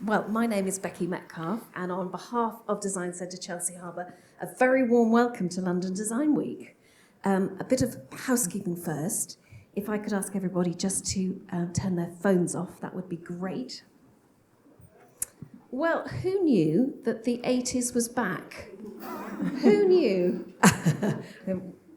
Well, my name is Becky Metcalfe, and on behalf of Design Centre Chelsea Harbour, a very warm welcome to London Design Week. A bit of housekeeping first. If I could ask everybody just to turn their phones off, that would be great. Well, who knew that the 80s was back? Who knew?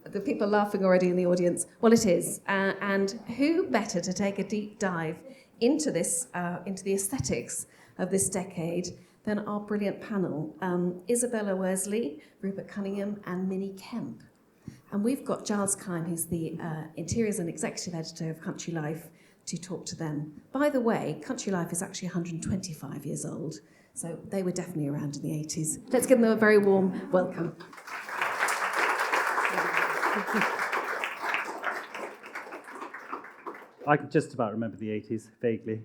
The people laughing already in the audience. Well, it is. And who better to take a deep dive into this, into the aesthetics of this decade than our brilliant panel, Isabella Worsley, Rupert Cunningham, and Minnie Kemp. And we've got Giles Kime, who's the Interiors and Executive Editor of Country Life, to talk to them. By the way, Country Life is actually 125 years old, so they were definitely around in the 80s. Let's give them a very warm welcome. I can just about remember the 80s, vaguely.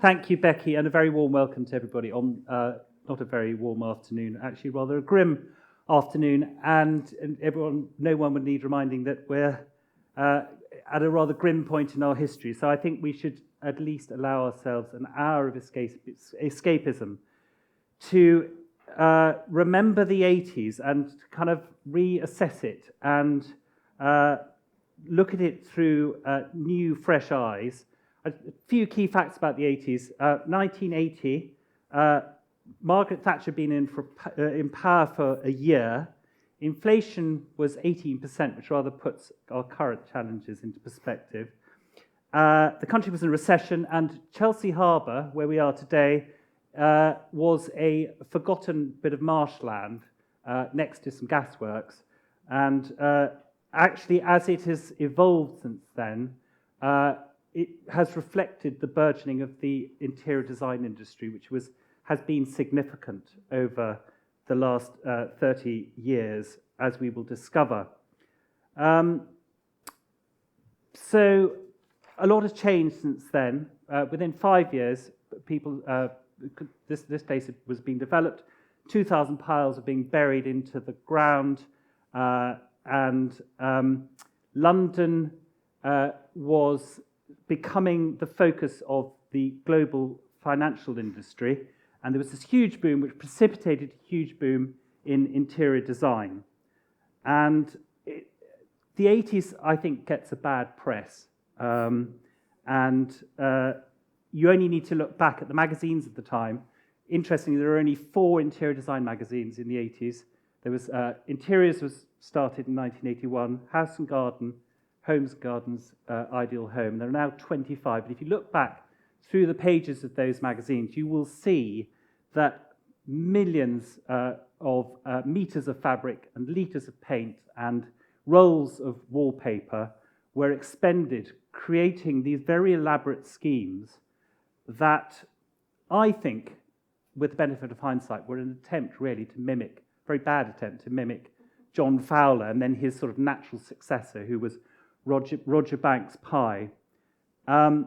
Thank you, Becky, and a very warm welcome to everybody on not a very warm afternoon, actually rather a grim afternoon, and everyone, no one would need reminding that we're at a rather grim point in our history. So I think we should at least allow ourselves an hour of escapism to remember the 80s and kind of reassess it and look at it through new, fresh eyes. A few key facts about the 80s. 1980, Margaret Thatcher had been in power for a year. Inflation was 18%, which rather puts our current challenges into perspective. The country was in recession, and Chelsea Harbour, where we are today, was a forgotten bit of marshland next to some gasworks. And actually, as it has evolved since then, it has reflected the burgeoning of the interior design industry, which has been significant over the last 30 years, as we will discover. So a lot has changed since then. Within 5 years, this place was being developed. 2,000 piles are being buried into the ground, and London was becoming the focus of the global financial industry, and there was this huge boom which precipitated a huge boom in interior design. And the 80s, I think, gets a bad press. You only need to look back at the magazines at the time. Interestingly, there were only 4 interior design magazines in the 80s. There was Interiors was started in 1981, House and Garden, Homes and Gardens, Ideal Home. There are now 25. And if you look back through the pages of those magazines, you will see that millions of meters of fabric and litres of paint and rolls of wallpaper were expended creating these very elaborate schemes that I think, with the benefit of hindsight, were an attempt really to mimic, very bad attempt to mimic John Fowler and then his sort of natural successor, who was Roger Banks' Pye. So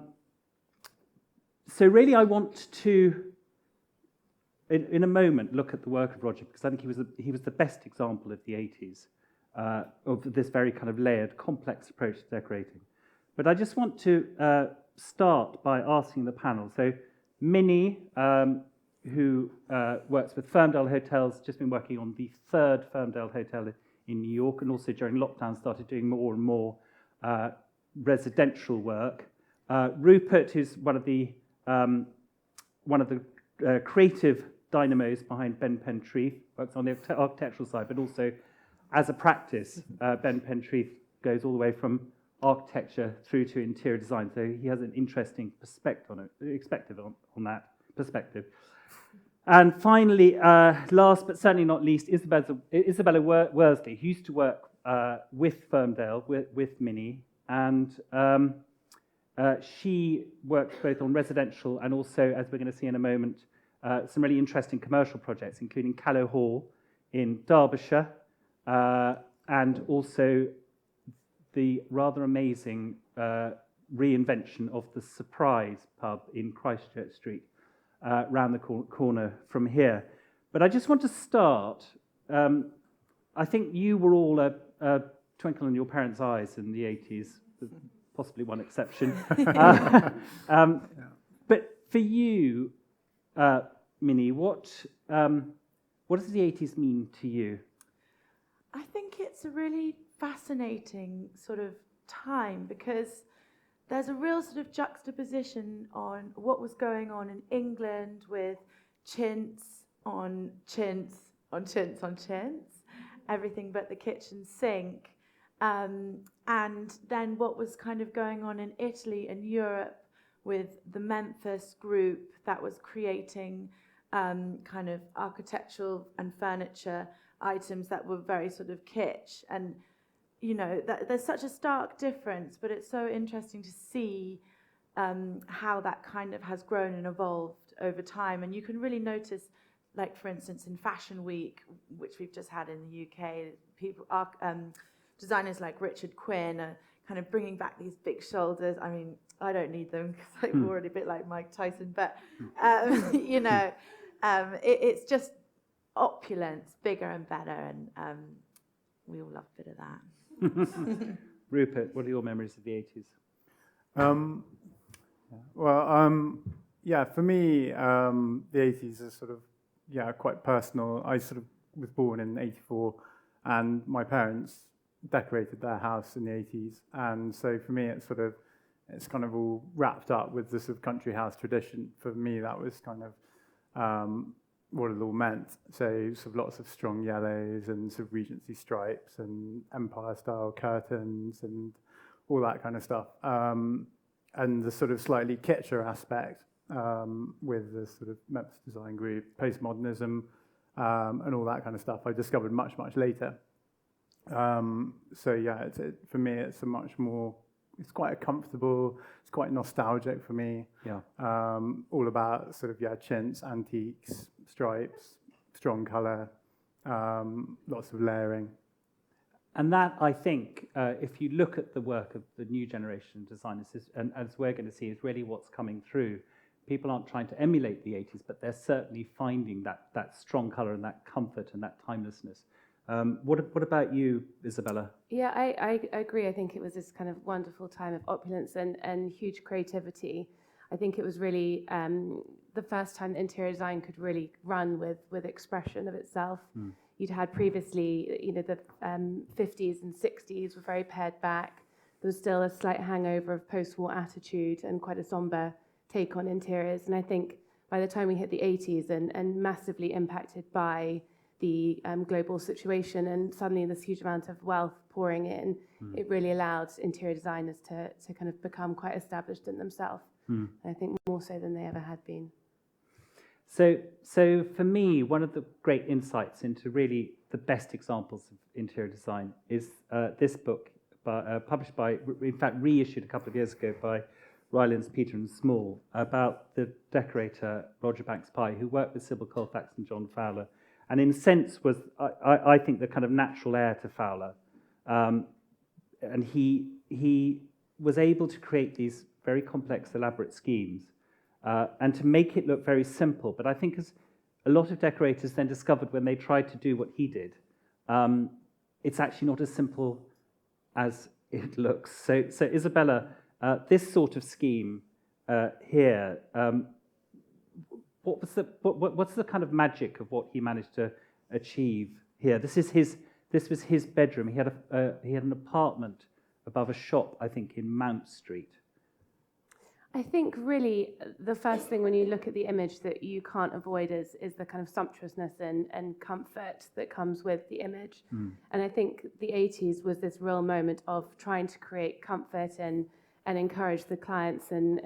really I want to, in a moment, look at the work of Roger, because I think he was the best example of the 80s, of this very kind of layered, complex approach to decorating. But I just want to start by asking the panel. So Minnie, who works with Ferndale Hotels, just been working on the 3rd Ferndale Hotel in New York, and also during lockdown started doing more and more residential work. Rupert, who's one of the creative dynamos behind Ben Pentreath, works on the architectural side, but also as a practice, Ben Pentreath goes all the way from architecture through to interior design. So he has an interesting perspective on that perspective. And finally, last but certainly not least, Isabella Worsley, who used to work with Ferndale, with Minnie, and she worked both on residential and also, as we're going to see in a moment, some really interesting commercial projects, including Callow Hall in Derbyshire, and also the rather amazing reinvention of the Surprise pub in Christchurch Street, round the corner from here. But I just want to start. I think you were all a twinkle in your parents' eyes in the 80s, with possibly one exception. But for you, Minnie, what does the 80s mean to you? I think it's a really fascinating sort of time because there's a real sort of juxtaposition on what was going on in England with chintz on chintz on chintz on chintz, everything but the kitchen sink. And then what was kind of going on in Italy and Europe with the Memphis group that was creating kind of architectural and furniture items that were very sort of kitsch. And, you know, there's such a stark difference, but it's so interesting to see how that kind of has grown and evolved over time. And you can really notice, like, for instance, in Fashion Week, which we've just had in the UK, people are, designers like Richard Quinn are kind of bringing back these big shoulders. I mean, I don't need them because I'm already a bit like Mike Tyson, but, you know, it's just opulence, bigger and better, and we all love a bit of that. Rupert, what are your memories of the 80s? Yeah, for me, the 80s is sort of, quite personal. I sort of was born in '84, and my parents decorated their house in the 80s, and so for me, it's kind of all wrapped up with the sort of country house tradition. For me, that was kind of what it all meant. So sort of lots of strong yellows and sort of Regency stripes and Empire-style curtains and all that kind of stuff. And the sort of slightly kitscher aspect with the sort of Memphis Design Group, postmodernism, and all that kind of stuff I discovered much, much later. For me, it's a much more, it's quite comfortable, it's quite nostalgic for me. Yeah. All about sort of, chintz, antiques, stripes, strong colour, lots of layering. And that, I think, if you look at the work of the new generation of designers, and as we're going to see, is really what's coming through. People aren't trying to emulate the 80s, but they're certainly finding that strong colour and that comfort and that timelessness. What about you, Isabella? Yeah, I agree. I think it was this kind of wonderful time of opulence and huge creativity. I think it was really the first time that interior design could really run with expression of itself. You'd had previously, the 50s and 60s were very pared back. There was still a slight hangover of post-war attitude and quite a somber take on interiors. And I think by the time we hit the 80s and massively impacted by the global situation and suddenly this huge amount of wealth pouring in, it really allowed interior designers to kind of become quite established in themselves. I think more so than they ever had been. So for me, one of the great insights into really the best examples of interior design is this book, published by, in fact, reissued a couple of years ago by Rylands, Peter and Small, about the decorator Roger Banks-Pye, who worked with Sybil Colfax and John Fowler, and in a sense was, I think, the kind of natural heir to Fowler. And he was able to create these very complex, elaborate schemes, and to make it look very simple. But I think as a lot of decorators then discovered when they tried to do what he did, it's actually not as simple as it looks. So Isabella, this sort of scheme here, what's the kind of magic of what he managed to achieve here? This was his bedroom. He had an apartment above a shop, I think, in Mount Street. I think really the first thing when you look at the image that you can't avoid is the kind of sumptuousness and comfort that comes with the image. And I think the 80s was this real moment of trying to create comfort and encourage the clients, and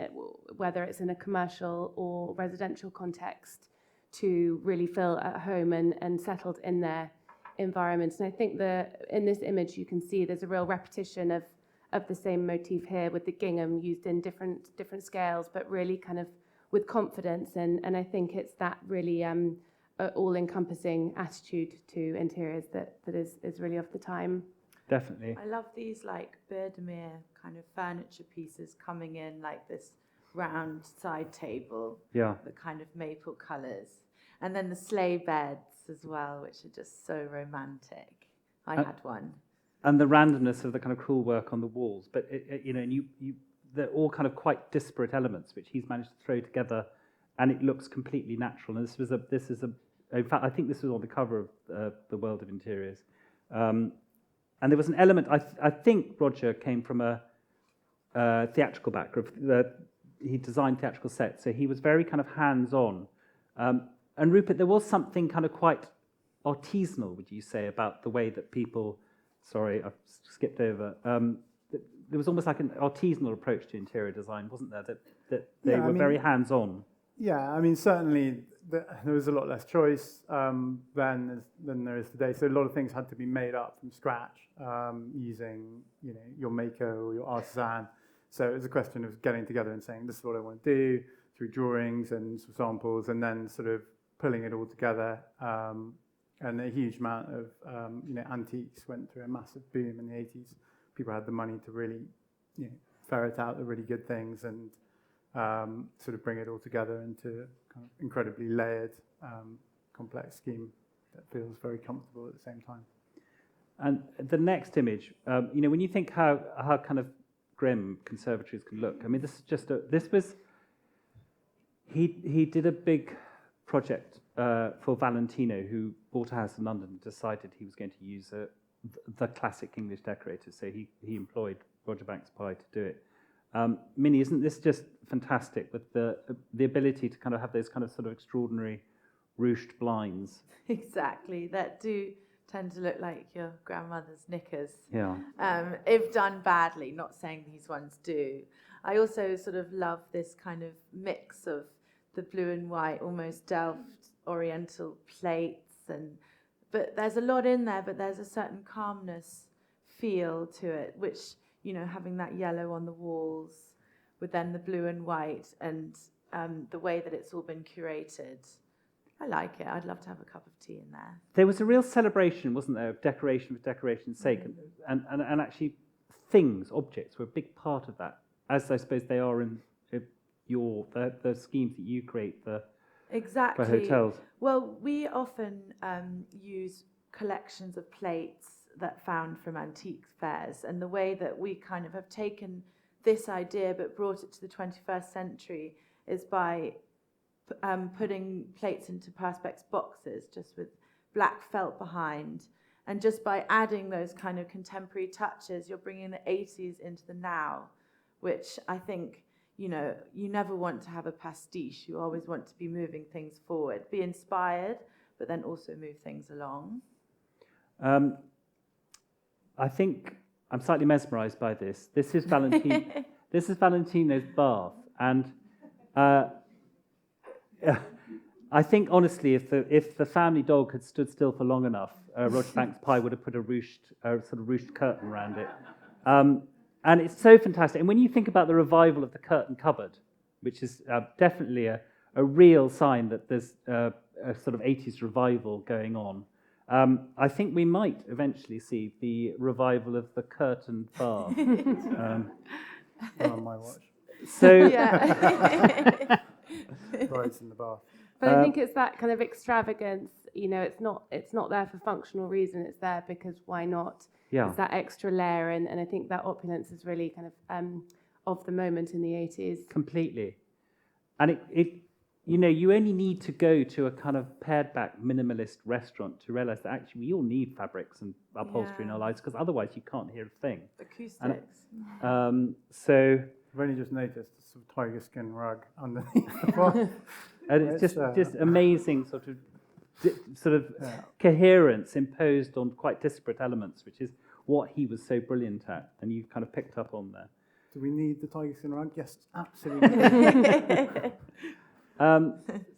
whether it's in a commercial or residential context, to really feel at home and settled in their environments. And I think in this image you can see there's a real repetition of the same motif here, with the gingham used in different scales, but really kind of with confidence. And I think it's that really all-encompassing attitude to interiors that is really of the time. Definitely. I love these like Birdemere kind of furniture pieces coming in, like this round side table, Yeah. the kind of maple colours, and then the sleigh beds as well, which are just so romantic. I had one. And the randomness of the kind of crewel work on the walls, but and they're all kind of quite disparate elements, which he's managed to throw together and it looks completely natural. And in fact, I think this was on the cover of the World of Interiors. And there was an element, I think Roger came from a theatrical background. He designed theatrical sets, so he was very kind of hands-on. And Rupert, there was something kind of quite artisanal, would you say, about the way that people, sorry, I've skipped over, there was almost like an artisanal approach to interior design, wasn't there, that they were very hands-on? Yeah, I mean, certainly there was a lot less choice than there is today. So a lot of things had to be made up from scratch using, your maker or your artisan. So it was a question of getting together and saying, this is what I want to do, through drawings and some samples, and then sort of pulling it all together. And a huge amount of, antiques went through a massive boom in the 80s. People had the money to really, ferret out the really good things and sort of bring it all together into a kind of incredibly layered, complex scheme that feels very comfortable at the same time. And the next image, when you think how kind of grim conservatories can look, I mean, he did a big project for Valentino, who bought a house in London and decided he was going to use the classic English decorators. So he employed Roger Banks Pye to do it. Minnie, isn't this just fantastic with the ability to kind of have those kind of sort of extraordinary ruched blinds? Exactly, that do tend to look like your grandmother's knickers. Yeah. If done badly, not saying these ones do. I also sort of love this kind of mix of the blue and white, almost Delft Oriental plates, but there's a lot in there, but there's a certain calmness feel to it, which, having that yellow on the walls with then the blue and white and the way that it's all been curated. I like it. I'd love to have a cup of tea in there. There was a real celebration, wasn't there, of decoration for decoration's sake, and actually objects were a big part of that, as I suppose they are in the schemes that you create for hotels. Well, we often use collections of plates that found from antique fairs, and the way that we kind of have taken this idea but brought it to the 21st century is by putting plates into perspex boxes just with black felt behind, and just by adding those kind of contemporary touches, you're bringing the 80s into the now, which I think, you never want to have a pastiche. You always want to be moving things forward, be inspired, but then also move things along. I think I'm slightly mesmerised by this. This is This is Valentino's bath, and I think honestly, if the family dog had stood still for long enough, Roger Banks Pye would have put a sort of ruched curtain around it. And it's so fantastic. And when you think about the revival of the curtain cupboard, which is definitely a real sign that there's a sort of 80s revival going on, I think we might eventually see the revival of the curtain bath. On my watch. So, Brides in the bath. But I think it's that kind of extravagance. It's not there for functional reason. It's there because why not? yeah. It's that extra layer, and I think that opulence is really kind of the moment in the 80s. Completely. And you only need to go to a kind of pared back minimalist restaurant to realize that actually we all need fabrics and upholstery in our lives, because otherwise you can't hear a thing. Acoustics. So I've only just noticed a sort of tiger skin rug underneath the bath. and it's just amazing sort of coherence imposed on quite disparate elements, which is what he was so brilliant at, and you kind of picked up on there. Do we need the tiger skin rug? Yes, absolutely.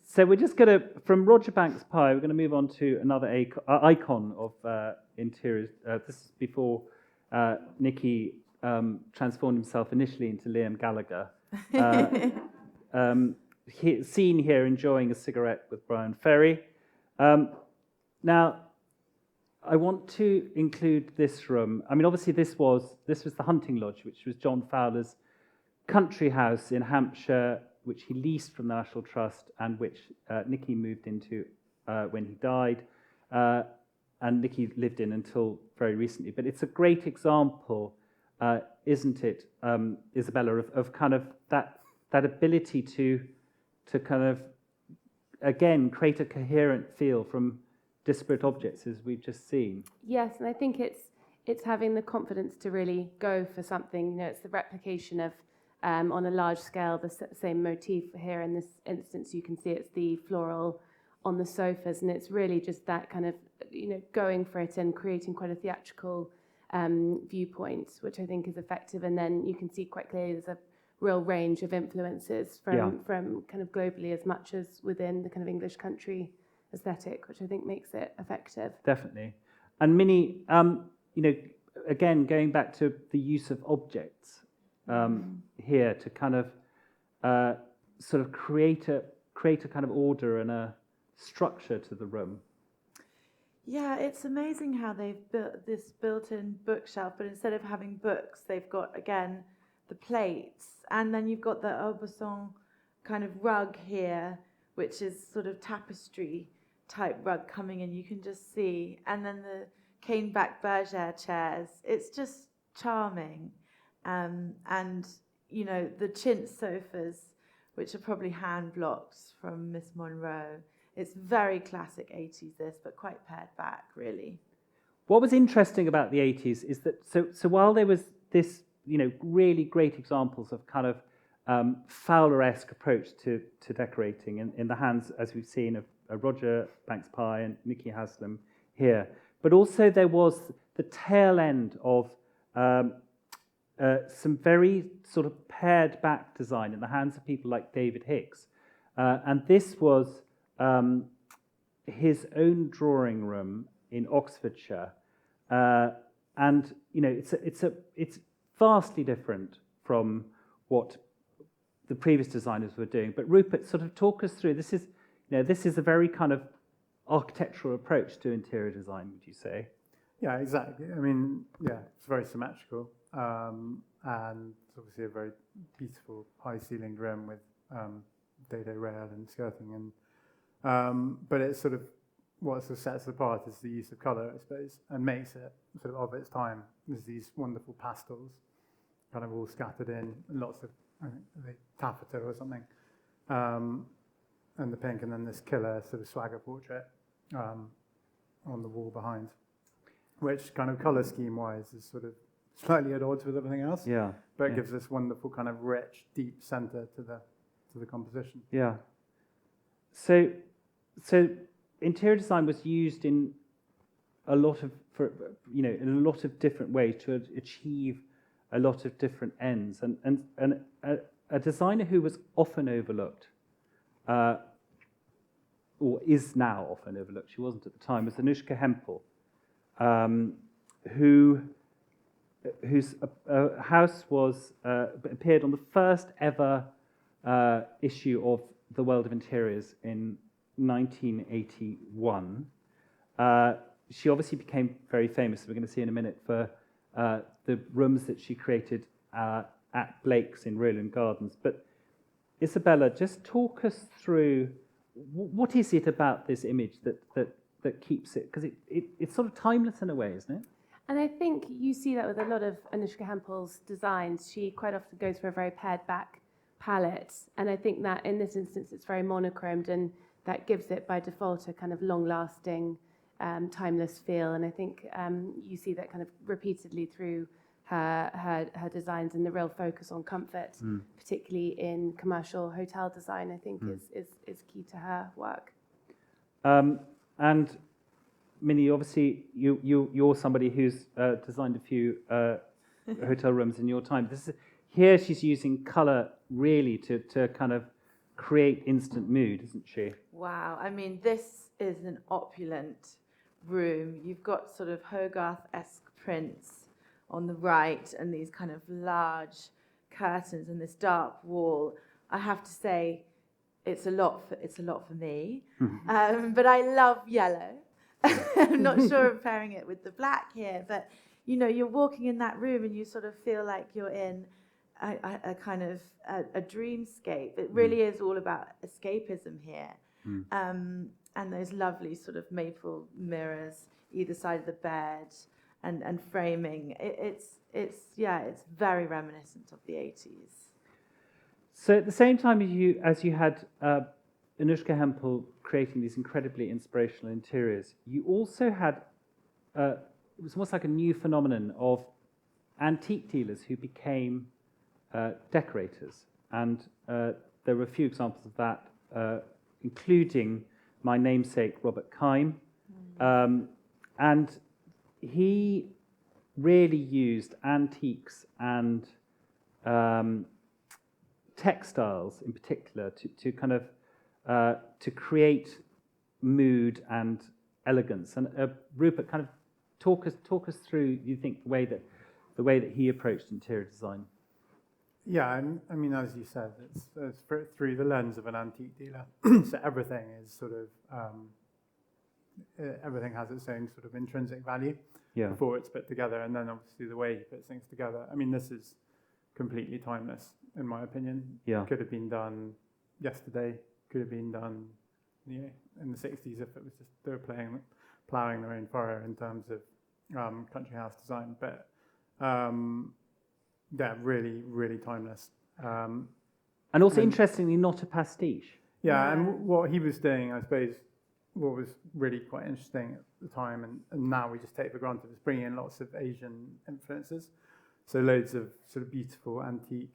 So we're just going to, from Roger Banks Pye, we're going to move on to another icon of interiors. This is before Nicky transformed himself initially into Liam Gallagher. Seen here enjoying a cigarette with Brian Ferry. Now, I want to include this room. I mean, obviously this was the hunting lodge, which was John Fowler's country house in Hampshire, which he leased from the National Trust and which Nicky moved into when he died, and Nicky lived in until very recently. But it's a great example, isn't it, Isabella, of kind of that ability to to kind of, again, create a coherent feel from disparate objects, as we've just seen. Yes, and I think it's having the confidence to really go for something. You know, it's the replication of on a large scale the same motif here. In this instance, you can see it's the floral on the sofas, and it's really just that kind of, you know, going for it and creating quite a theatrical viewpoint, which I think is effective. And then you can see quite clearly there's a real range of influences from kind of globally as much as within the kind of English country aesthetic, which I think makes it effective. Definitely. And Minnie, you know, again, going back to the use of objects here to kind of sort of create a kind of order and a structure to the room. Yeah, it's amazing how they've built this built-in bookshelf, but instead of having books, they've got, again, the plates, and then you've got the Aubusson kind of rug here, which is sort of tapestry type rug coming in, you can just see, and then the cane-back bergère chairs. It's just charming. And, you know, the chintz sofas, which are probably hand-blocked from Miss Monroe. It's very classic 80s, this, but quite pared back, really. What was interesting about the 80s is that, so while there was this, you know, really great examples of kind of Fowler-esque approach to decorating in the hands, as we've seen, of Roger Banks-Pye and Nicky Haslam here, but also there was the tail end of some very sort of pared back design in the hands of people like David Hicks. And this was his own drawing room in Oxfordshire. And, you know, it's vastly different from what the previous designers were doing. But Rupert, sort of talk us through, this is a very kind of architectural approach to interior design, would you say? Yeah, exactly. I mean, yeah, it's very symmetrical, and it's obviously a very beautiful high-ceilinged room with dado rail and skirting, and but it's sort of what sort of sets it apart is the use of colour, I suppose, and makes it sort of its time. There's these wonderful pastels, kind of all scattered in, and lots of, I think, the taffeta or something, and the pink, and then this killer sort of swagger portrait on the wall behind, which kind of colour scheme-wise is sort of slightly at odds with everything else. Yeah. But it gives this wonderful kind of rich, deep centre to the composition. Yeah. So interior design was used in a lot of different ways to achieve a lot of different ends, and a designer who was often overlooked, or is now often overlooked, she wasn't at the time, was Anushka Hempel, whose house was appeared on the first ever issue of The World of Interiors in 1981. She obviously became very famous, we're going to see in a minute, for the rooms that she created at Blake's in Roland Gardens. But Isabella, just talk us through, what is it about this image that keeps it? Because it's sort of timeless in a way, isn't it? And I think you see that with a lot of Anushka Hempel's designs. She quite often goes for a very pared back palette. And I think that in this instance, it's very monochromed, and that gives it by default a kind of long-lasting, timeless feel. And I think you see that kind of repeatedly through her designs, and the real focus on comfort, particularly in commercial hotel design, I think is key to her work. And Minnie, obviously, you're somebody who's designed a few hotel rooms in your time. Here she's using colour really to kind of create instant mood, isn't she? Wow, I mean, this is an opulent room. You've got sort of Hogarth-esque prints on the right, and these kind of large curtains and this dark wall. I have to say, it's a lot for me. But I love yellow. I'm not sure of pairing it with the black here, but you know, you're walking in that room and you sort of feel like you're in a kind of a dreamscape. It really is all about escapism here. And those lovely sort of maple mirrors either side of the bed, and framing. It's very reminiscent of the 80s. So at the same time as you had Anushka Hempel creating these incredibly inspirational interiors, you also had, it was almost like a new phenomenon of antique dealers who became decorators. And there were a few examples of that, including my namesake, Robert Keim. And he really used antiques and textiles in particular to kind of to create mood and elegance. And Rupert, kind of talk us through, you think, the way that he approached interior design. Yeah, I mean, as you said, it's through the lens of an antique dealer. So everything is sort of everything has its own sort of intrinsic value before it's put together, and then obviously the way he puts things together. I mean, this is completely timeless, in my opinion. Yeah. Could have been done yesterday. Could have been done, in the 60s if it was just they were ploughing their own furrow in terms of country house design. But yeah, really, really timeless. And also, interestingly, not a pastiche. Yeah, and what he was doing, I suppose, what was really quite interesting at the time, and now we just take for granted, is bringing in lots of Asian influences. So loads of sort of beautiful antique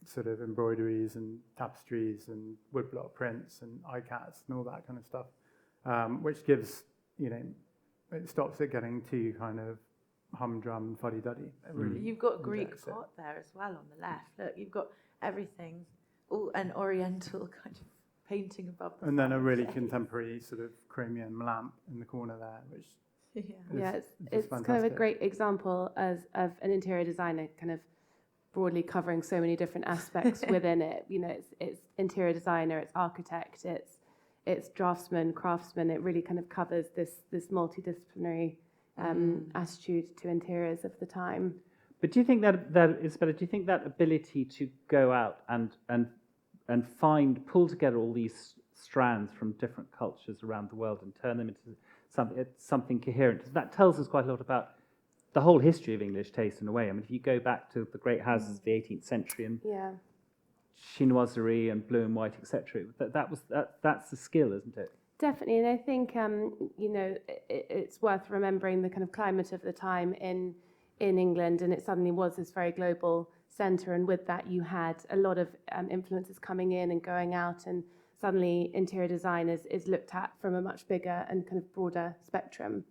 sort of embroideries and tapestries and woodblock prints and iCats and all that kind of stuff, which gives, it stops it getting too kind of humdrum, fuddy-duddy. Really You've got Greek pot there as well on the left. Look, you've got everything, all an oriental kind of painting above the and then a really fireplace. contemporary sort of chromium lamp in the corner there, which it's kind of a great example of an interior designer kind of broadly covering so many different aspects within it. It's interior designer, it's architect, it's draftsman, craftsman. It really kind of covers this multidisciplinary attitude to interiors of the time. But do you think that Isabella, do you think that ability to go out and pull together all these strands from different cultures around the world and turn them into something coherent, that tells us quite a lot about the whole history of English taste in a way? I mean, if you go back to the great houses of the 18th century and chinoiserie and blue and white, etc., that's the skill, isn't it? Definitely, and I think it's worth remembering the kind of climate of the time in England, and it suddenly was this very global centre, and with that you had a lot of influences coming in and going out, and suddenly interior design is looked at from a much bigger and kind of broader spectrum.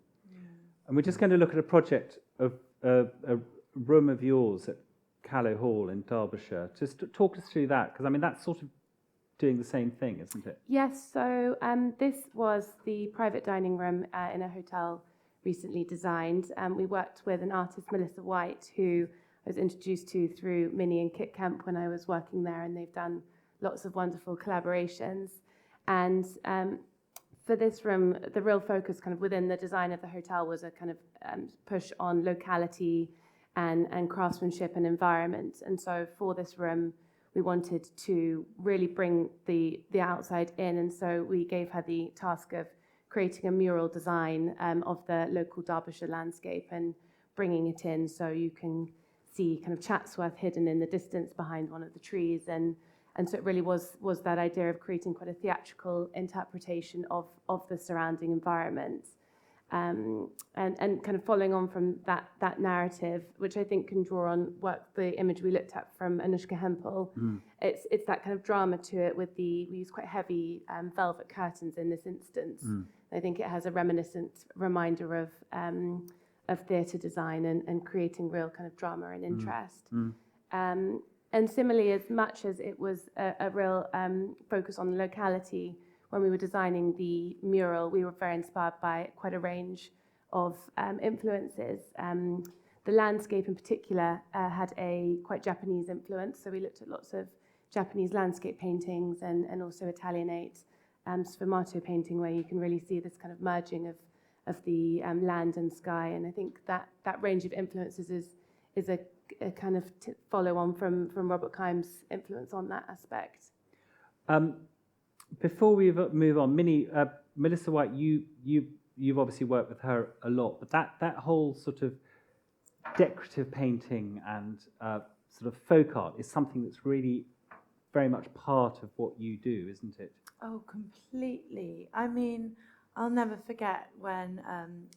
And we're just going to look at a project of a room of yours at Callow Hall in Derbyshire. Just talk us through that, because I mean that's sort of doing the same thing, isn't it? Yes, so this was the private dining room in a hotel recently designed. We worked with an artist, Melissa White, who I was introduced to through Minnie and Kit Kemp when I was working there, and they've done lots of wonderful collaborations. And for this room, the real focus kind of within the design of the hotel was a kind of push on locality and craftsmanship and environment. And so for this room, we wanted to really bring the outside in, and so we gave her the task of creating a mural design of the local Derbyshire landscape and bringing it in so you can see kind of Chatsworth hidden in the distance behind one of the trees, and so it really was that idea of creating quite a theatrical interpretation of the surrounding environment. And kind of following on from that narrative, which I think can draw on the image we looked at from Anushka Hempel. It's that kind of drama to it with we use quite heavy velvet curtains in this instance. I think it has a reminiscent reminder of theatre design and creating real kind of drama and interest. And similarly, as much as it was a real focus on locality, when we were designing the mural, we were very inspired by quite a range of influences. The landscape in particular had a quite Japanese influence, so we looked at lots of Japanese landscape paintings and also Italianate sfumato painting, where you can really see this kind of merging of the land and sky. And I think that range of influences is a kind of follow on from Robert Keim's influence on that aspect. Before we move on, Melissa White, you've obviously worked with her a lot, but that whole sort of decorative painting and sort of folk art is something that's really very much part of what you do, isn't it? Oh, completely. I mean, I'll never forget when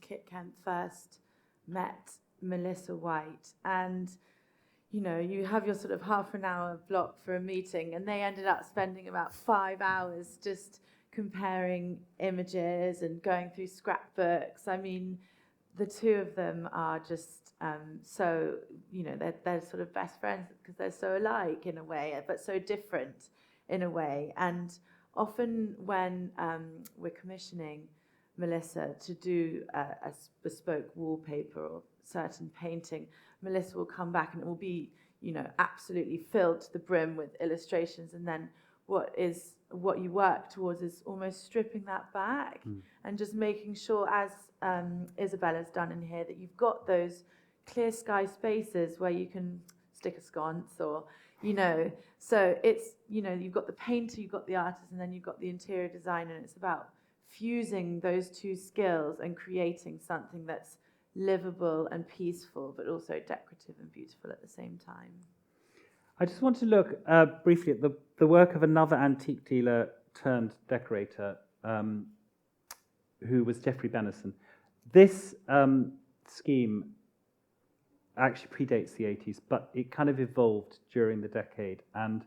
Kit Kent first met Melissa White, and you know, you have your sort of half an hour block for a meeting, and they ended up spending about 5 hours just comparing images and going through scrapbooks. I mean, the two of them are just so, you know, they're sort of best friends because they're so alike in a way, but so different in a way. And often when we're commissioning Melissa to do a bespoke wallpaper or certain painting, Melissa will come back and it will be, you know, absolutely filled to the brim with illustrations. And then what you work towards is almost stripping that back and just making sure, as Isabella's done in here, that you've got those clear sky spaces where you can stick a sconce or, you know, so it's, you know, you've got the painter, you've got the artist, and then you've got the interior designer, and it's about fusing those two skills and creating something that's livable and peaceful, but also decorative and beautiful at the same time. I just want to look briefly at the work of another antique dealer turned decorator, who was Geoffrey Benison. This scheme actually predates the 80s, but it kind of evolved during the decade, and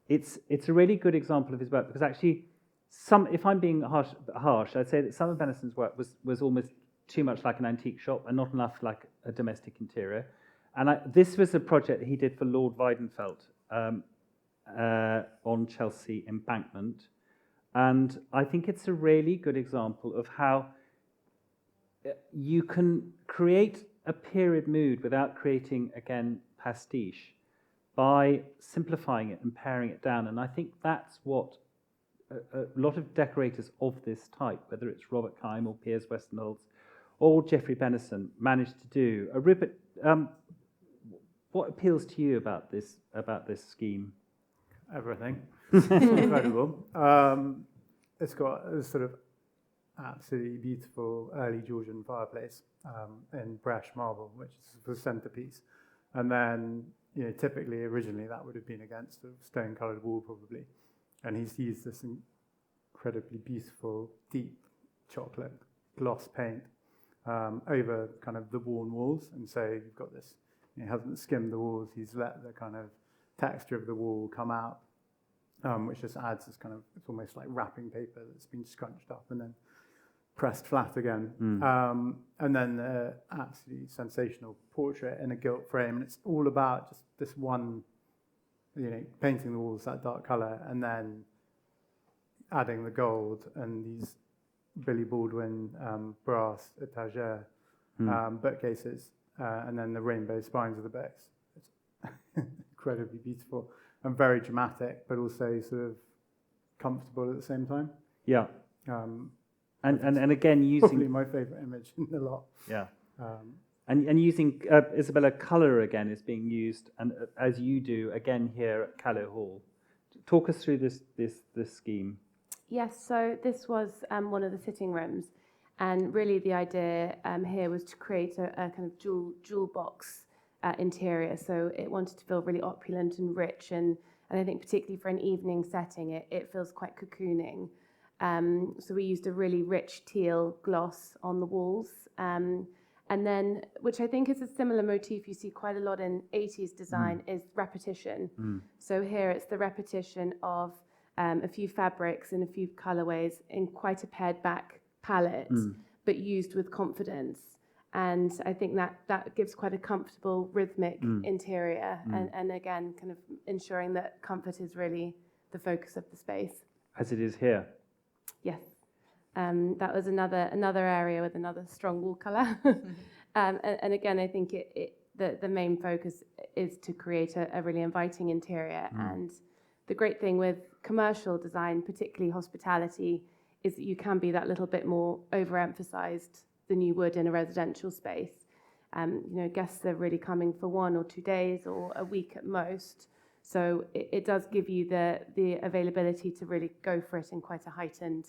it's a really good example of his work, because actually, if I'm being harsh, I'd say that some of Benison's work was almost too much like an antique shop and not enough like a domestic interior. And this was a project that he did for Lord Weidenfeld on Chelsea Embankment. And I think it's a really good example of how you can create a period mood without creating, again, pastiche, by simplifying it and paring it down. And I think that's what a lot of decorators of this type, whether it's Robert Kime or Piers Westonholtz or Geoffrey Benison, managed to do. What appeals to you about this scheme? Everything. It's incredible. It's got a sort of absolutely beautiful early Georgian fireplace in Bresch marble, which is the centerpiece. And then, you know, typically, originally, that would have been against a stone-coloured wall, probably. And he's used this incredibly beautiful, deep chocolate gloss paint over kind of the worn walls. And so you've got this, he hasn't skimmed the walls, he's let the kind of texture of the wall come out, which just adds this kind of, it's almost like wrapping paper that's been scrunched up and then pressed flat again. And then the absolutely sensational portrait in a gilt frame. And it's all about just this one, you know, painting the walls that dark colour and then adding the gold and these Billy Baldwin brass étagère bookcases, and then the rainbow spines of the books. It's incredibly beautiful and very dramatic, but also sort of comfortable at the same time. Yeah. And again, using probably my favourite image in the lot. Yeah. And using Isabella, colour again is being used, and as you do again here at Callow Hall. Talk us through this scheme. Yes, so this was one of the sitting rooms, and really the idea here was to create a kind of jewel box interior. So it wanted to feel really opulent and rich, and I think particularly for an evening setting, it feels quite cocooning. So we used a really rich teal gloss on the walls. And then, which I think is a similar motif you see quite a lot in 80s design, is repetition. So here it's the repetition of a few fabrics and a few colorways in quite a pared back palette, but used with confidence. And I think that gives quite a comfortable, rhythmic interior, and again, kind of ensuring that comfort is really the focus of the space. As it is here. Yes. That was another area with another strong wall colour. And again, I think the main focus is to create a really inviting interior. And the great thing with commercial design, particularly hospitality, is that you can be that little bit more overemphasized than you would in a residential space. You know, guests are really coming for 1 or 2 days or a week at most. So it does give you the availability to really go for it in quite a heightened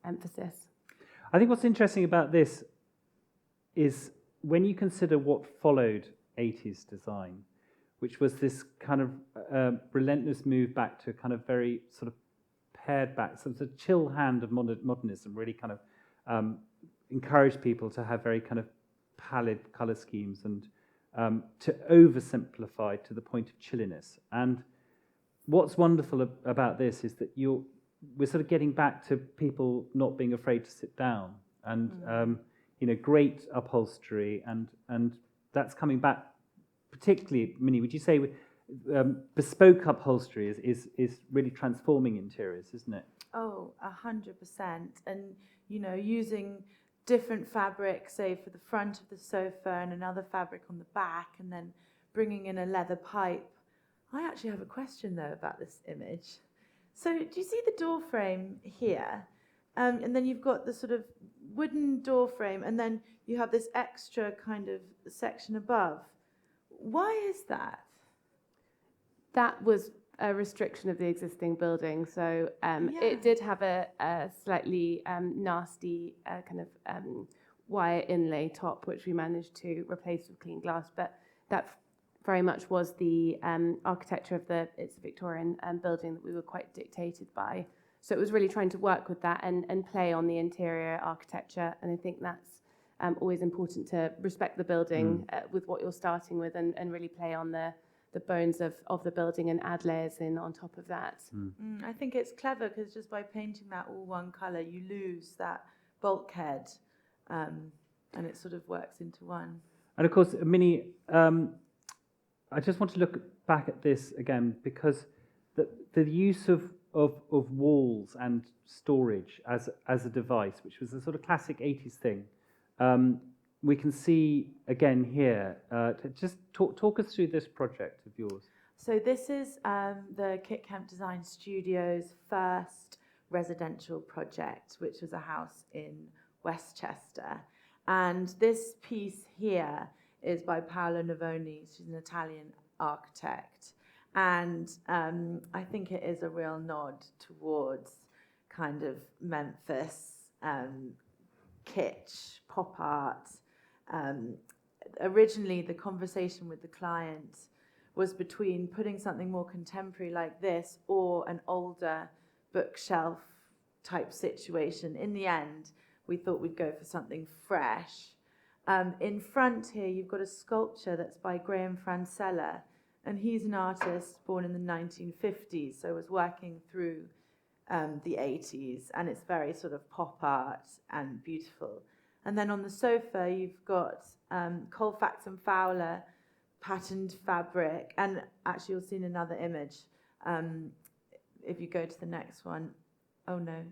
emphasis. I think what's interesting about this is when you consider what followed 80s design, which was this kind of relentless move back to kind of very sort of pared back, so it's a chill hand of modernism, really kind of encouraged people to have very kind of pallid colour schemes and to oversimplify to the point of chilliness. And what's wonderful about this is that we're sort of getting back to people not being afraid to sit down, and great upholstery, and that's coming back. Particularly, Minnie, would you say bespoke upholstery is really transforming interiors, isn't it? Oh, 100%. And, using different fabric, say, for the front of the sofa and another fabric on the back, and then bringing in a leather pipe. I actually have a question, though, about this image. So do you see the door frame here? And then you've got the sort of wooden door frame, and then you have this extra kind of section above. Why is that? That was a restriction of the existing building, so it did have a slightly nasty kind of wire inlay top, which we managed to replace with clean glass, but that very much was the architecture of it's a Victorian building that we were quite dictated by. So it was really trying to work with that and play on the interior architecture, and I think that's always important to respect the building with what you're starting with, and really play on the bones of the building and add layers in on top of that. I think it's clever because just by painting that all one colour, you lose that bulkhead, and it sort of works into one. And of course, Minnie, I just want to look back at this again, because the use of walls and storage as a device, which was a sort of classic 80s thing, we can see again here. Just talk us through this project of yours. So this is the Kit Kemp Design Studio's first residential project, which was a house in Westchester. And this piece here is by Paola Navoni. She's an Italian architect. And I think it is a real nod towards kind of Memphis kitsch, pop art. Originally, the conversation with the client was between putting something more contemporary like this or an older bookshelf type situation. In the end, we thought we'd go for something fresh. In front here, you've got a sculpture that's by Graham Francella, and he's an artist born in the 1950s, so was working through the 80s, and it's very sort of pop art and beautiful. And then on the sofa, you've got Colfax and Fowler patterned fabric, and actually you'll see in another image, if you go to the next one. Oh no,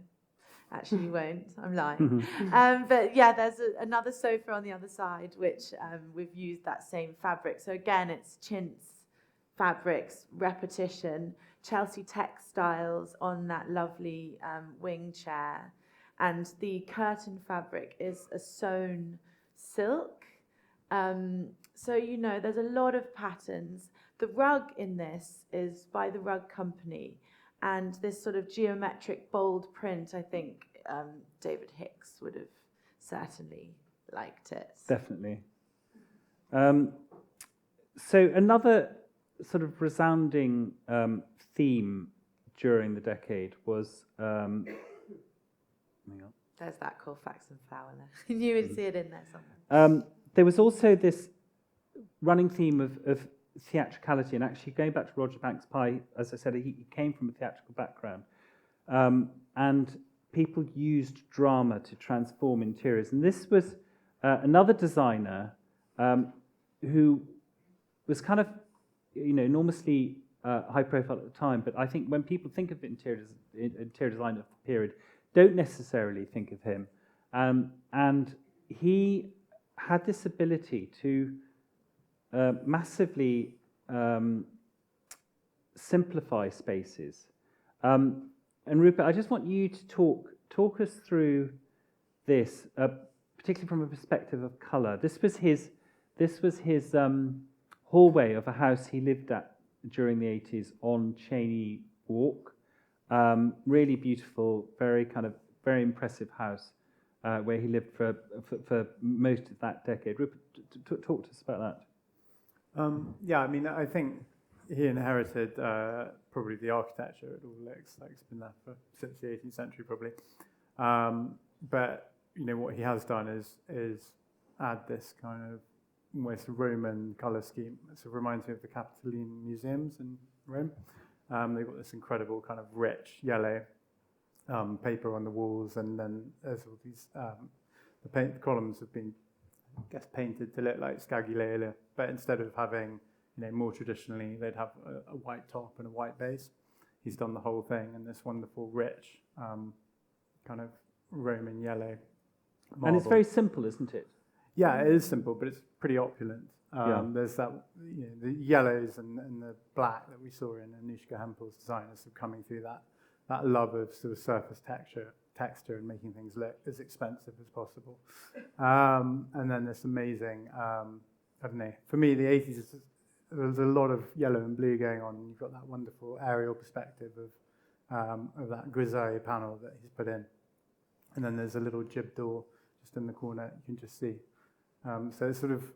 actually you won't, I'm lying. But yeah, there's another sofa on the other side, which we've used that same fabric. So again, it's chintz fabrics, repetition, Chelsea textiles on that lovely wing chair. And the curtain fabric is a sewn silk. So, there's a lot of patterns. The rug in this is by the Rug Company. And this sort of geometric, bold print, I think David Hicks would have certainly liked it. Definitely. So another sort of resounding theme during the decade was... There's that Colfax and Fowler. You would see it in there somewhere. There was also this running theme of theatricality, and actually going back to Roger Banks Pye, as I said, he came from a theatrical background, and people used drama to transform interiors. And this was another designer who was kind of, enormously high profile at the time, but I think when people think of interior design of the period, don't necessarily think of him. And he had this ability to massively simplify spaces. And Rupert, I just want you to talk us through this, particularly from a perspective of colour. This was his hallway of a house he lived at during the 80s on Cheney Walk. Really beautiful, very impressive house where he lived for most of that decade. Rupert, talk to us about that. Yeah, I mean, I think he inherited probably the architecture. It all looks like it's been there since the 18th century, probably. But what he has done is add this kind of almost Roman color scheme. It sort of reminds me of the Capitoline museums in Rome. They've got this incredible kind of rich yellow paper on the walls, and then there's all these the columns have been, I guess, painted to look like Scagliola, but instead of having, more traditionally, they'd have a white top and a white base. He's done the whole thing in this wonderful, rich, kind of Roman yellow marble. And it's very simple, isn't it? Yeah, it is simple, but it's pretty opulent. Yeah. There's that, the yellows and the black that we saw in Anushka Hempel's design is sort of coming through that love of sort of surface texture and making things look as expensive as possible. And then this amazing, I don't know, for me, the 80s, there's a lot of yellow and blue going on. And you've got that wonderful aerial perspective of that grisaille panel that he's put in. And then there's a little jib door just in the corner you can just see. So it's sort of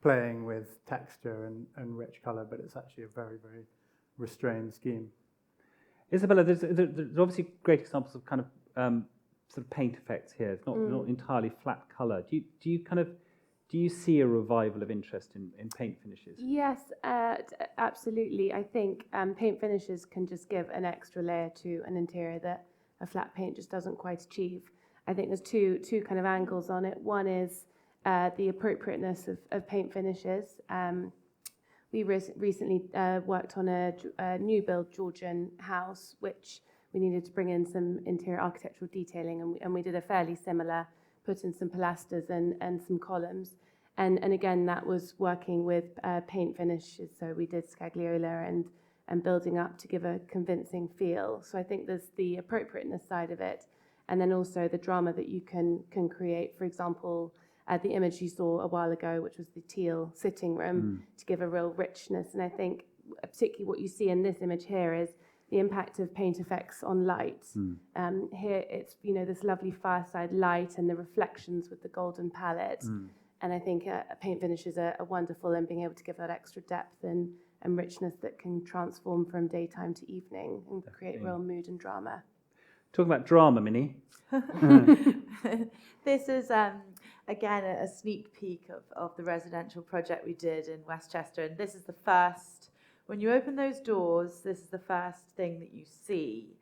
playing with texture and rich colour, but it's actually a very, very restrained scheme. Isabella, there's obviously great examples of kind of sort of paint effects here. It's not entirely flat colour. Do you see a revival of interest in paint finishes? Yes, absolutely. I think paint finishes can just give an extra layer to an interior that a flat paint just doesn't quite achieve. I think there's two kind of angles on it. One is the appropriateness of paint finishes. We recently worked on a new build Georgian house, which we needed to bring in some interior architectural detailing, and we did a fairly similar, put in some pilasters and some columns. And again, that was working with paint finishes, so we did Scagliola and building up to give a convincing feel. So I think there's the appropriateness side of it, and then also the drama that you can create. For example, the image you saw a while ago, which was the teal sitting room, to give a real richness. And I think particularly what you see in this image here is the impact of paint effects on light. Here it's this lovely fireside light and the reflections with the golden palette. And I think paint finishes are wonderful in being able to give that extra depth and richness that can transform from daytime to evening and create real mood and drama. Talking about drama, Minnie. This is, again, a sneak peek of the residential project we did in Westchester. And this is the first, when you open those doors, this is the first thing that you see.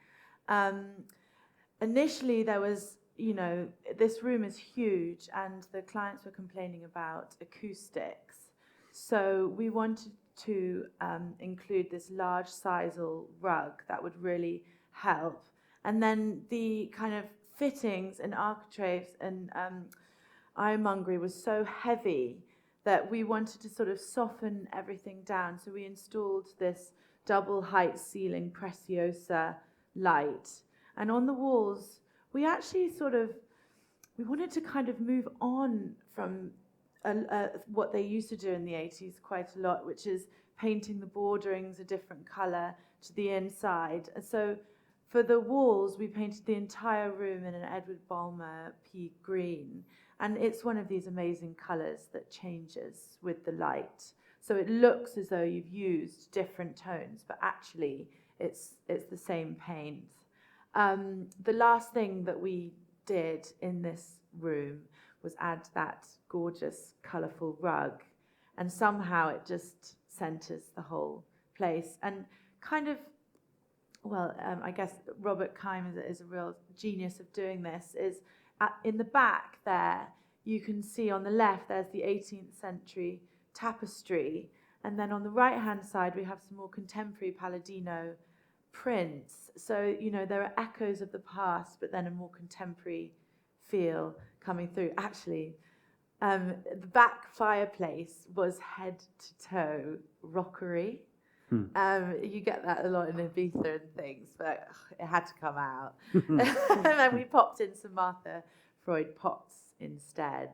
Initially, there was, this room is huge and the clients were complaining about acoustics. So we wanted to include this large sisal rug that would really help. And then the kind of fittings and architraves and ironmongery was so heavy that we wanted to sort of soften everything down. So we installed this double height ceiling Preciosa light. And on the walls, we actually we wanted to kind of move on from what they used to do in the 80s quite a lot, which is painting the borderings a different colour to the inside. And so for the walls, we painted the entire room in an Edward Bulmer pea green. And it's one of these amazing colours that changes with the light. So it looks as though you've used different tones, but actually it's the same paint. The last thing that we did in this room was add that gorgeous, colourful rug. And somehow it just centres the whole place. And kind of, I guess Robert Keim is a real genius of doing this, is in the back there, you can see on the left, there's the 18th century tapestry. And then on the right-hand side, we have some more contemporary Palladino prints. So, there are echoes of the past, but then a more contemporary feel coming through. Actually, the back fireplace was head to toe rockery. You get that a lot in Ibiza and things, but it had to come out. And then we popped in some Martha Freud pots instead.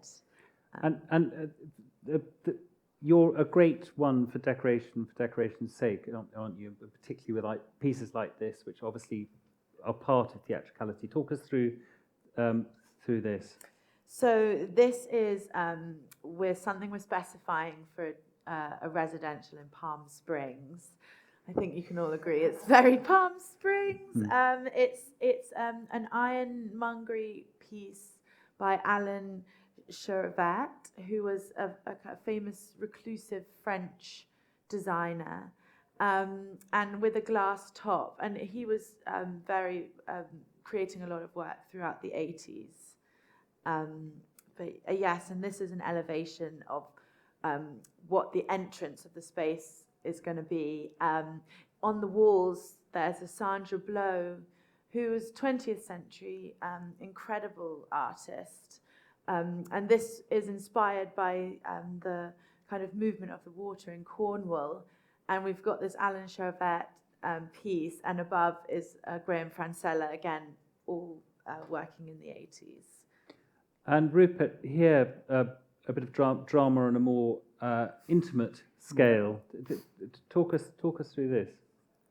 You're a great one for decoration's sake, aren't you? Particularly with pieces like this, which obviously are part of theatricality. Talk us through this. So this is something we're specifying for a residential in Palm Springs. I think you can all agree it's very Palm Springs. It's an ironmongery piece by Alan Cherevet, who was a famous reclusive French designer, and with a glass top. And he was very creating a lot of work throughout the 80s. Yes, and this is an elevation of what the entrance of the space is going to be. On the walls, there's a Sandra Blow, who was 20th century incredible artist. And this is inspired by the kind of movement of the water in Cornwall. And we've got this Alan Cherevet piece, and above is Graham Francella, again, all working in the 80s. And Rupert, here, a bit of drama on a more intimate scale. Talk us through this.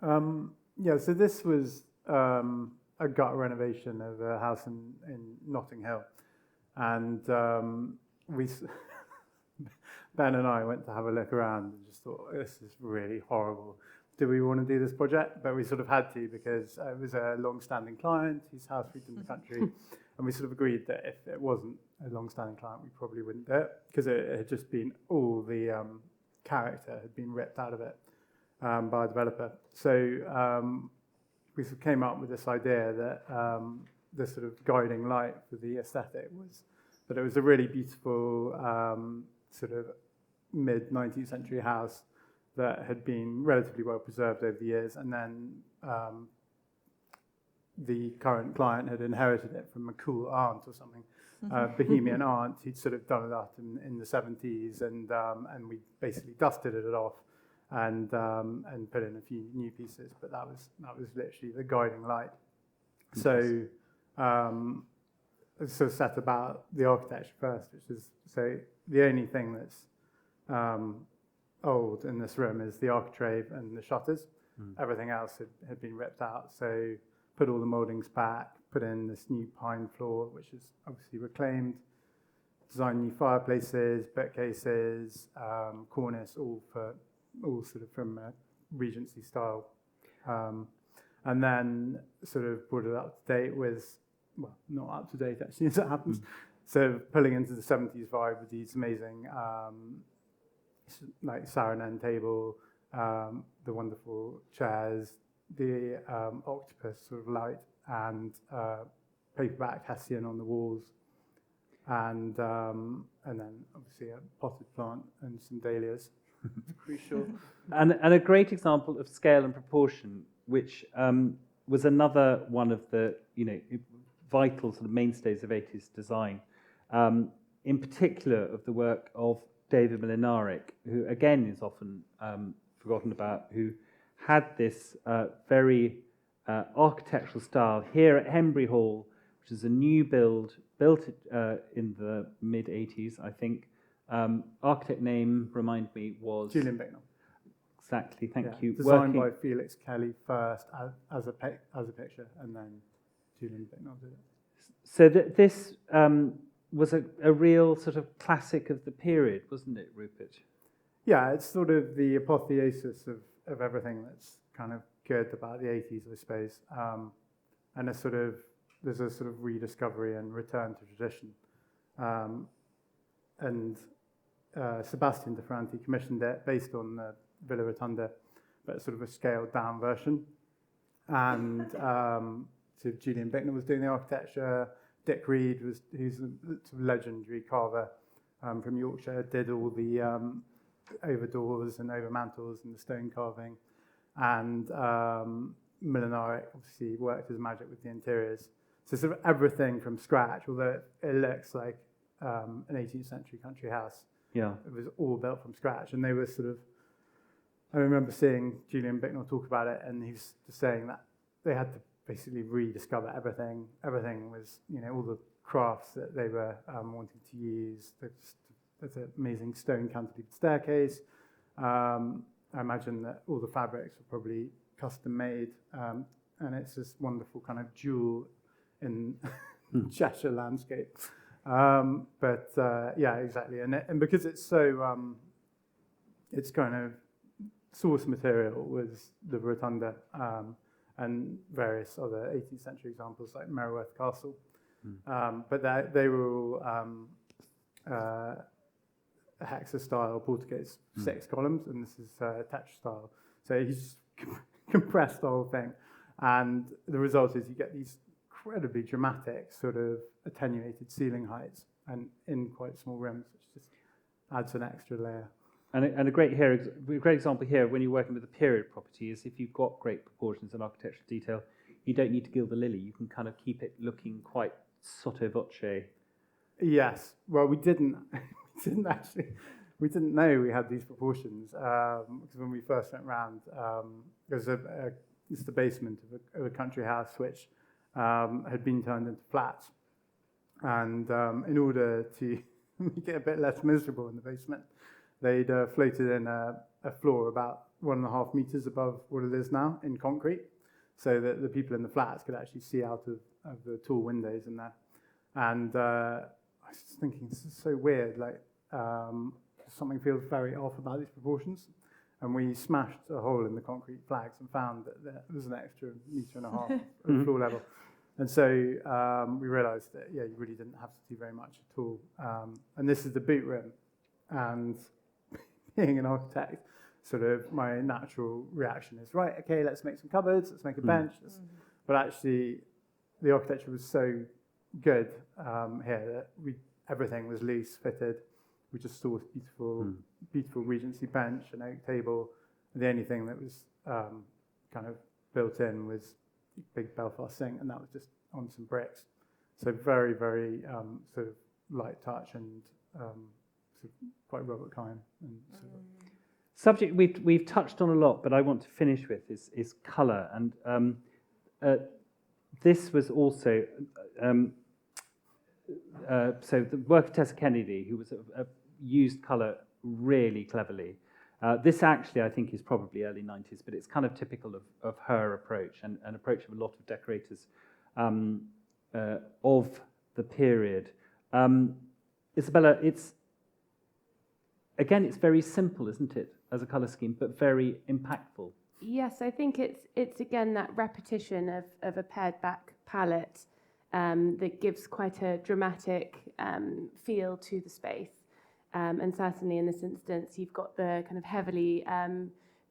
So this was a gut renovation of a house in Notting Hill. And Ben and I went to have a look around and just thought, this is really horrible. Do we want to do this project? But we sort of had to, because it was a long-standing client whose house we'd in the country. And we sort of agreed that if it wasn't a long-standing client, we probably wouldn't do it, because it had just been all the character had been ripped out of it by a developer. So we sort of came up with this idea that the sort of guiding light for the aesthetic was that it was a really beautiful sort of mid-19th century house that had been relatively well preserved over the years, and then the current client had inherited it from a cool aunt or something, bohemian aunt who'd sort of done it up in the 70s, and we basically dusted it off and put in a few new pieces, but that was literally the guiding light. So sort of set about the architecture first, which is, so the only thing that's old in this room is the architrave and the shutters. Everything else had been ripped out, so put all the mouldings back, put in this new pine floor, which is obviously reclaimed, designed new fireplaces, bookcases, cornice, all sort of from Regency style. And then sort of brought it up to date with, well, not up to date actually, as it happens. So pulling into the 70s vibe with these amazing like Saarinen table, the wonderful chairs, the octopus sort of light, and paperback Hessian on the walls, and then obviously a potted plant and some dahlias. Crucial. And a great example of scale and proportion, which was another one of the vital sort of mainstays of 80s design. In particular, of the work of David Milanarik, who again is often forgotten about, who had this very architectural style here at Hembury Hall, which is a new built in the mid-80s, I think. Architect name, remind me, was... Julian Bicknell. Exactly, thank you. Designed by Felix Kelly first as a picture, and then Julian Bicknell did it. So this was a real sort of classic of the period, wasn't it, Rupert? Yeah, it's sort of the apotheosis of everything that's kind of good about the 80s, I suppose. And there's a sort of rediscovery and return to tradition. And Sebastian De Franti commissioned it based on the Villa Rotunda, but sort of a scaled down version. And so Julian Bicknell was doing the architecture. Dick Reed, who's a sort of legendary carver from Yorkshire, did all the over doors and over mantles and the stone carving. And Milanarik obviously worked his magic with the interiors. So sort of everything from scratch, although it looks like an 18th century country house. Yeah, it was all built from scratch. And they were sort of, I remember seeing Julian Bicknell talk about it, and he's just saying that they had to basically rediscover everything. Everything was, all the crafts that they were wanting to use. There's an amazing stone cantilevered staircase. I imagine that all the fabrics were probably custom made, and it's this wonderful kind of jewel in Cheshire landscape. Yeah, exactly. And because it's so, its kind of source material was the rotunda and various other 18th century examples like Merriworth Castle. But they were all hexa-style Portuguese 6 columns, and this is Tetra style. So he's compressed the whole thing, and the result is you get these incredibly dramatic sort of attenuated ceiling heights and in quite small rooms, which just adds an extra layer. And a great example here when you're working with a period property is if you've got great proportions and architectural detail, you don't need to gild the lily. You can kind of keep it looking quite sotto voce. Yes. Well, we didn't know we had these proportions because when we first went round, there's it's the basement of a country house which had been turned into flats, and in order to make it a bit less miserable in the basement, they'd floated in a floor about 1.5 meters above what it is now in concrete, so that the people in the flats could actually see out of the tall windows in there. And I was just thinking, this is so weird, like something feels very off about these proportions. And we smashed a hole in the concrete flags and found that there was an extra 1.5 meters at floor level. And so we realized that, yeah, you really didn't have to do very much at all. And this is the boot room. And being an architect, sort of my natural reaction is, right, okay, let's make some cupboards, let's make a bench. But actually, the architecture was so good here that everything was loose fitted. We just saw this beautiful Regency bench, an oak table. The only thing that was kind of built in was a big Belfast sink, and that was just on some bricks. So very, very sort of light touch and sort of quite Robert Kine. Subject we've touched on a lot, but I want to finish with is colour, and this was also so the work of Tessa Kennedy, who was used colour really cleverly. This actually, I think, is probably early 90s, but it's kind of typical of her approach and an approach of a lot of decorators of the period. Isabella, it's very simple, isn't it, as a colour scheme, but very impactful. Yes, I think it's again that repetition of a pared back palette that gives quite a dramatic feel to the space. And certainly in this instance, you've got the kind of heavily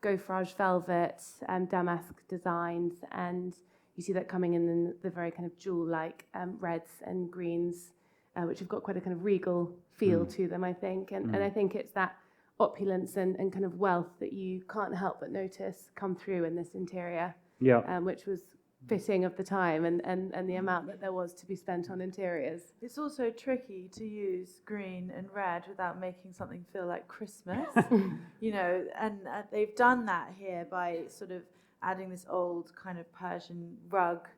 gaufrage velvet, damask designs, and you see that coming in the very kind of jewel-like reds and greens, which have got quite a kind of regal feel to them, I think. And I think it's that opulence and kind of wealth that you can't help but notice come through in this interior, which was fitting of the time and the amount that there was to be spent on interiors. It's also tricky to use green and red without making something feel like Christmas, and they've done that here by sort of adding this old kind of Persian rug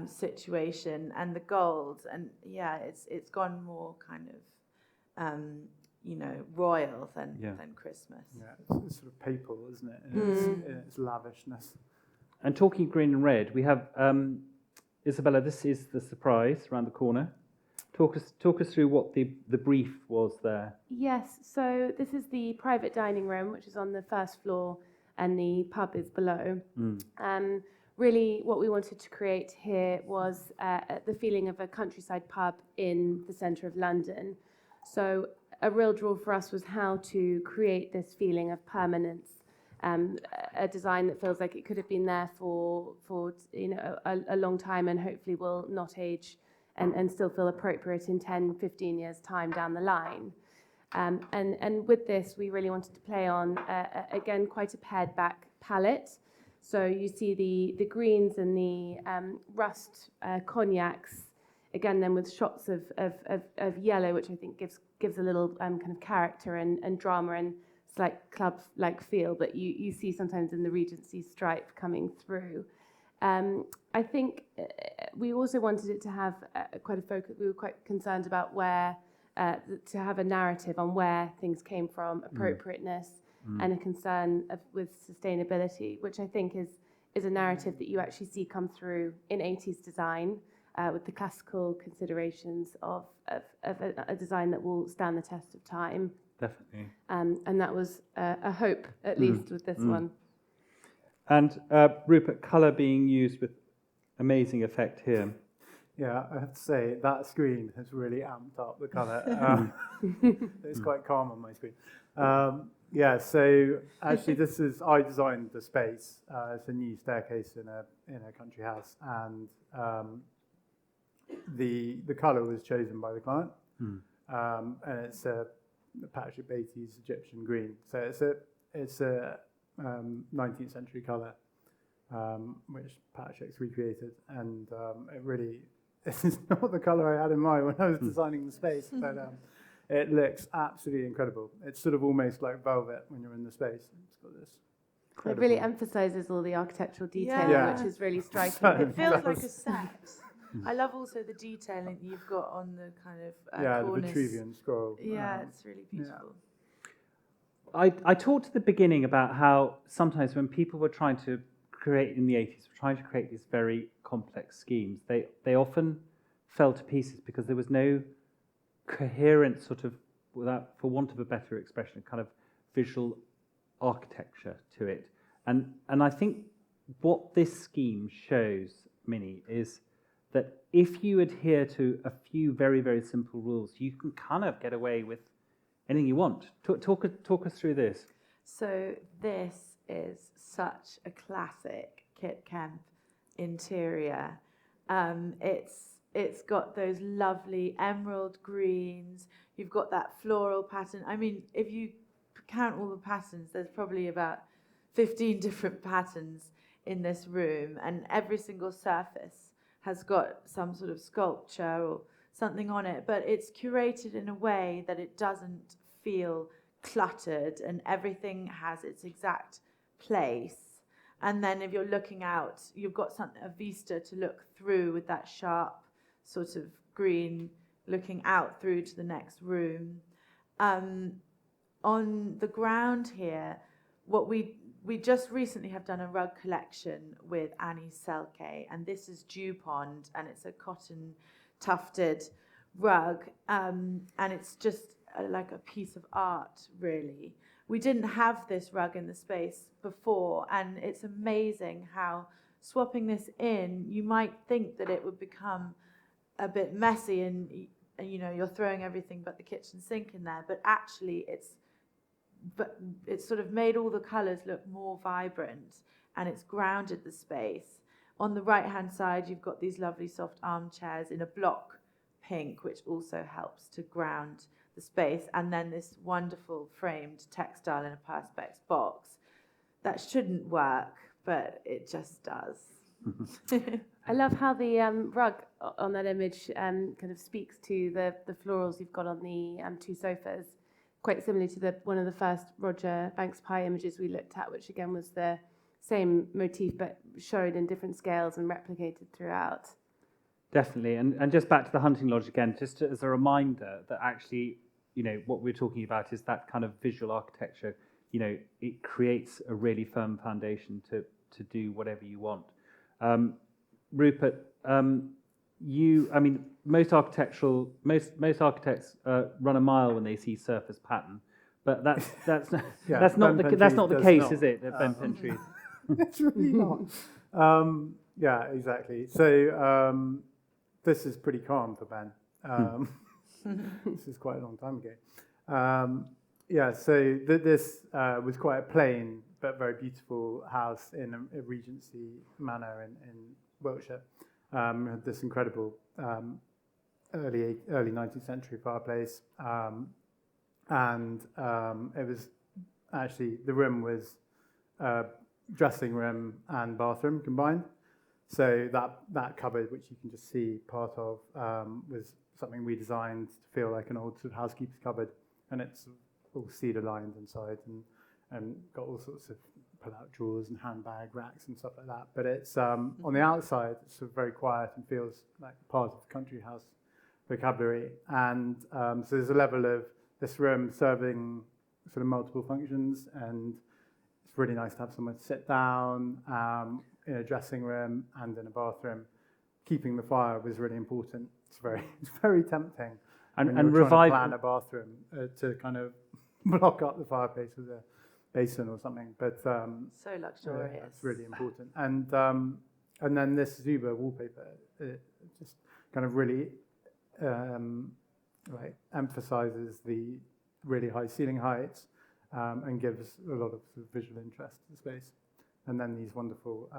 situation and the gold, and it's gone more kind of royal than Christmas. Yeah, it's sort of papal, isn't it? In its lavishness. And talking green and red, we have Isabella. This is the surprise around the corner. Talk us through what the brief was there. Yes, so this is the private dining room, which is on the first floor, and the pub is below. Really, what we wanted to create here was the feeling of a countryside pub in the centre of London. So a real draw for us was how to create this feeling of permanence. A design that feels like it could have been there for a long time and hopefully will not age and still feel appropriate in 10, 15 years' time down the line. And with this, we really wanted to play on, again, quite a pared back palette. So you see the greens and the rust cognacs, again, then with shots of yellow, which I think gives a little kind of character and drama and slight club-like feel, but you see sometimes in the Regency stripe coming through. I think we also wanted it to have quite a focus. We were quite concerned about where to have a narrative on where things came from, appropriateness, and a concern with sustainability, which I think is a narrative that you actually see come through in 80s design with the classical considerations of a design that will stand the test of time. Definitely. And that was a hope, at least, with this one. And Rupert, colour being used with amazing effect here. Yeah, I have to say that screen has really amped up the colour. It's quite calm on my screen. Yeah, so actually, I designed the space. It's a new staircase in a country house, and the colour was chosen by the client, and it's a Patrick Beatty's Egyptian green. So it's a 19th century colour, which Patrick's recreated, and it really it's not the colour I had in mind when I was designing the space, but it looks absolutely incredible. It's sort of almost like velvet when you're in the space. It's got this. It really emphasises all the architectural detail, Yeah. which is really striking. So- It feels like a set. I love also the detailing you've got on the kind of the cornice. Vitruvian scroll. Yeah, it's really beautiful. I talked at the beginning about how sometimes when people were trying to create in the 80s, were trying to create these very complex schemes, they often fell to pieces because there was no coherent sort of, for want of a better expression, kind of visual architecture to it. And I think what this scheme shows, Minnie, is that if you adhere to a few very, very simple rules, you can kind of get away with anything you want. Talk us through this. So this is such a classic Kit Kemp interior. It's got those lovely emerald greens. You've got that floral pattern. I mean, if you count all the patterns, there's probably about 15 different patterns in this room, and every single surface has got some sort of sculpture or something on it, but it's curated in a way that it doesn't feel cluttered, and everything has its exact place. And then if you're looking out, you've got a vista to look through with that sharp sort of green looking out through to the next room. On the ground here, what we just recently have done a rug collection with Annie Selke, and this is Dew Pond, and it's a cotton tufted rug, and it's just like a piece of art, really. We didn't have this rug in the space before, and it's amazing how swapping this in, you might think that it would become a bit messy and you know, you're throwing everything but the kitchen sink in there, but actually it's sort of made all the colours look more vibrant, and it's grounded the space. On the right-hand side, you've got these lovely soft armchairs in a block pink, which also helps to ground the space, and then this wonderful framed textile in a Perspex box. That shouldn't work, but it just does. I love how the rug on that image kind of speaks to the florals you've got on the two sofas, quite similar to one of the first Roger Banks Pye images we looked at, which again was the same motif but showed in different scales and replicated throughout. Definitely, and just back to the hunting lodge again, just as a reminder that actually, you know, what we're talking about is that kind of visual architecture. You know, it creates a really firm foundation to do whatever you want. Rupert, most architects run a mile when they see surface pattern, but that's not the case, is it? At Ben Pentreath. It's really not. Yeah, exactly. So this is pretty calm for Ben. This is quite a long time ago. Yeah, so this was quite a plain but very beautiful house in a Regency manor in Wiltshire. Had this incredible early 19th century fireplace, and it was actually, the room was dressing room and bathroom combined. So that cupboard, which you can just see part of, was something we designed to feel like an old sort of housekeeper's cupboard, and it's all cedar lined inside and got all sorts of pull-out drawers and handbag racks and stuff like that. But it's on the outside, it's sort of very quiet and feels like part of the country house vocabulary. And so there's a level of this room serving sort of multiple functions, and it's really nice to have somewhere to sit down in a dressing room and in a bathroom. Keeping the fire was really important. It's very tempting. And when you're trying to revive plan a bathroom to kind of block up the fireplace with a basin or something. But So luxurious. it's really important. And then this Zuba wallpaper just kind of really emphasizes the really high ceiling heights and gives a lot of sort of visual interest to the space. And then these wonderful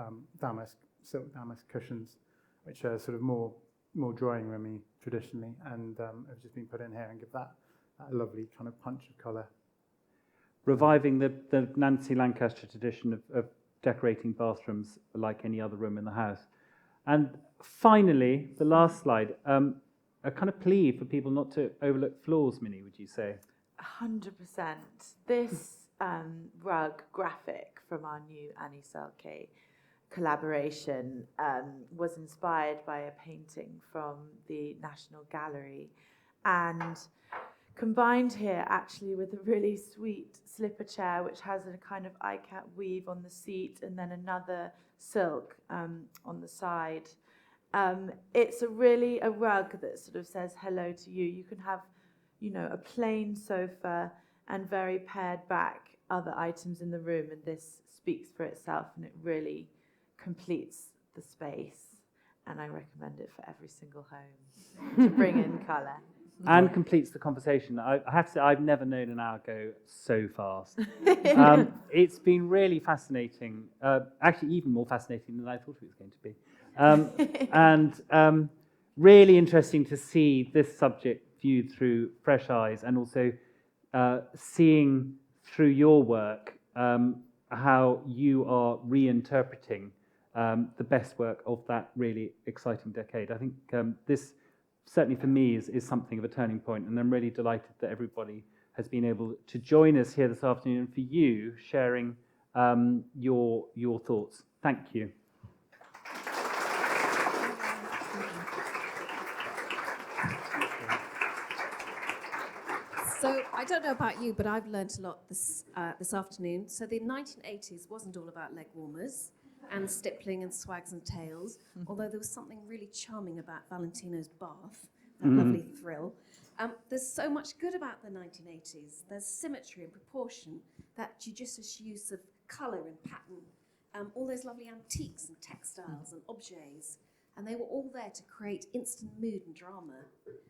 silk damask cushions, which are sort of more drawing roomy traditionally, and have just been put in here and give that lovely kind of punch of colour. Reviving the Nancy Lancaster tradition of decorating bathrooms like any other room in the house. And finally, the last slide, a kind of plea for people not to overlook floors, Minnie, would you say? 100%. This rug graphic from our new Annie Selke collaboration was inspired by a painting from the National Gallery and combined here actually with a really sweet slipper chair which has a kind of ikat weave on the seat and then another silk on the side. It's a rug that sort of says hello to you. You can have, a plain sofa and very pared back other items in the room, and this speaks for itself and it really completes the space. And I recommend it for every single home to bring in colour. And completes the conversation. I have to say, I've never known an hour go so fast. It's been really fascinating, actually even more fascinating than I thought it was going to be. And really interesting to see this subject viewed through fresh eyes, and also seeing through your work how you are reinterpreting the best work of that really exciting decade. I think this, certainly for me, is something of a turning point, and I'm really delighted that everybody has been able to join us here this afternoon, and for you sharing your thoughts. Thank you. So I don't know about you, but I've learnt a lot this afternoon. So the 1980s wasn't all about leg warmers and stippling and swags and tails, although there was something really charming about Valentino's bath, that lovely thrill. There's so much good about the 1980s. There's symmetry and proportion, that judicious use of colour and pattern, all those lovely antiques and textiles and objets, and they were all there to create instant mood and drama.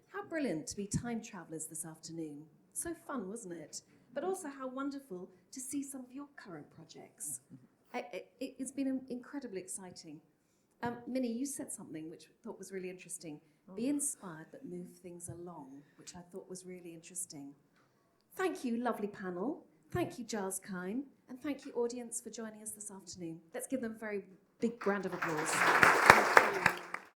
How brilliant to be time travellers this afternoon. So fun, wasn't it? But also how wonderful to see some of your current projects. It's been incredibly exciting. Minnie, you said something which I thought was really interesting. Be inspired but move things along, which I thought was really interesting. Thank you, lovely panel. Thank you, Giles Kine. And thank you, audience, for joining us this afternoon. Let's give them a very big round of applause.